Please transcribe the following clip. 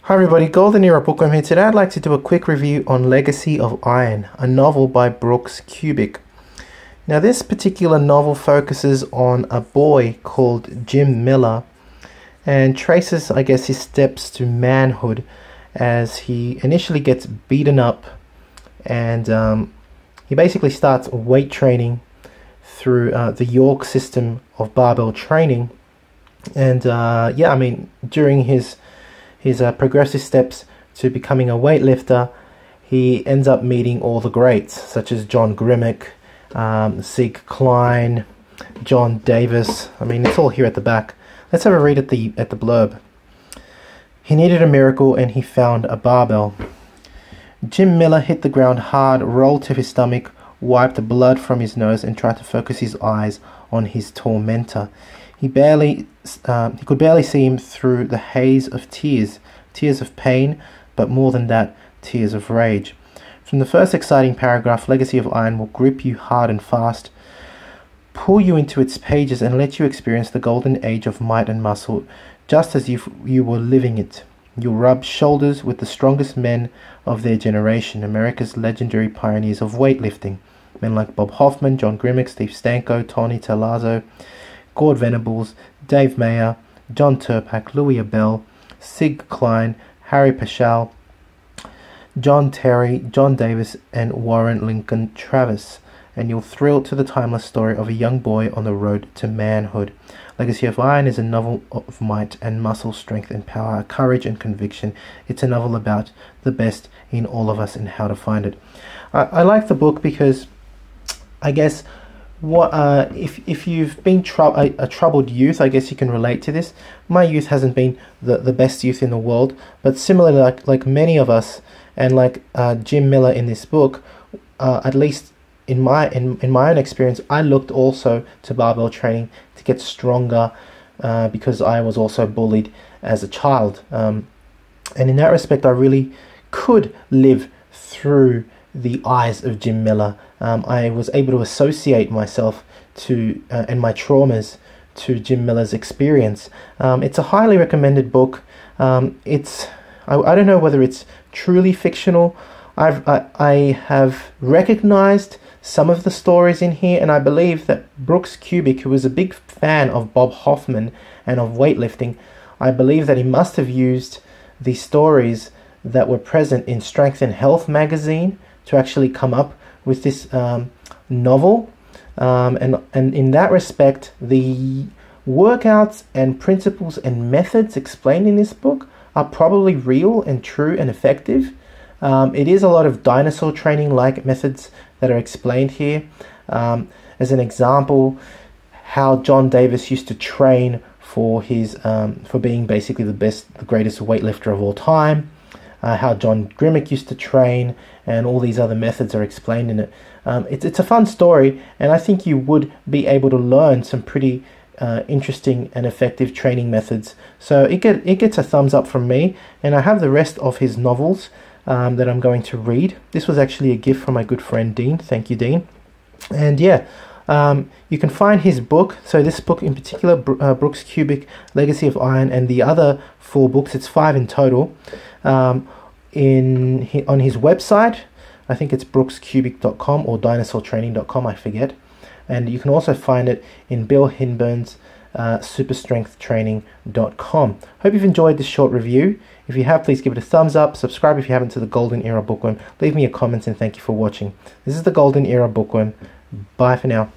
Hi everybody, Golden Era Bookworm here. Today I'd like to do a quick review on Legacy of Iron, a novel by Brooks Kubik. Now this particular novel focuses on a boy called Jim Miller and traces, I guess, his steps to manhood as he initially gets beaten up and he basically starts weight training through the York system of barbell training. And during his progressive steps to becoming a weightlifter, he ends up meeting all the greats such as John Grimmick, Sig Klein, John Davis. I mean, it's all here at the back. Let's have a read at the blurb. He needed a miracle and he found a barbell. Jim Miller hit the ground hard, rolled to his stomach, wiped blood from his nose and tried to focus his eyes on his tormentor. He could barely see him through the haze of tears of pain, but more than that, tears of rage. From the first exciting paragraph, Legacy of Iron will grip you hard and fast, pull you into its pages and let you experience the golden age of might and muscle, just as if you were living it. You'll rub shoulders with the strongest men of their generation, America's legendary pioneers of weightlifting. Men like Bob Hoffman, John Grimmick, Steve Stanko, Tony Terlazzo, Gord Venables, Dave Mayer, John Turpak, Louis Abel, Sig Klein, Harry Paschal, John Terry, John Davis, and Warren Lincoln Travis. And you'll thrill to the timeless story of a young boy on the road to manhood. Legacy of Iron is a novel of might and muscle, strength and power, courage and conviction. It's a novel about the best in all of us and how to find it. I like the book because I guess if you've been a troubled youth, I guess you can relate to this. My youth hasn't been the best youth in the world, but similarly, like many of us, and like Jim Miller in this book, at least in my own experience, I looked also to barbell training to get stronger because I was also bullied as a child, and in that respect, I really could live through the eyes of Jim Miller. I was able to associate myself to and my traumas to Jim Miller's experience. It's a highly recommended book. I don't know whether it's truly fictional. I have recognized some of the stories in here, and I believe that Brooks Kubik, who was a big fan of Bob Hoffman and of weightlifting, I believe that he must have used the stories that were present in Strength and Health magazine to actually come up with this novel, and in that respect, the workouts and principles and methods explained in this book are probably real and true and effective. It is a lot of dinosaur training like methods that are explained here. As an example, how John Davis used to train for his for being basically the greatest weightlifter of all time. How John Grimmick used to train, and all these other methods are explained in it. It's a fun story, and I think you would be able to learn some pretty interesting and effective training methods. So it gets a thumbs up from me, and I have the rest of his novels that I'm going to read. This was actually a gift from my good friend Dean. Thank you, Dean. And yeah, you can find his book. So this book in particular, Brooks Kubik, Legacy of Iron, and the other 4 books, it's 5 in total, on his website. I think it's brookskubik.com or dinosaurtraining.com, I forget. And you can also find it in Bill Hinburn's superstrengthtraining.com. Hope you've enjoyed this short review. If you have, please give it a thumbs up, subscribe if you haven't to the Golden Era Bookworm, leave me your comments, and thank you for watching. This is the Golden Era Bookworm. Bye for now.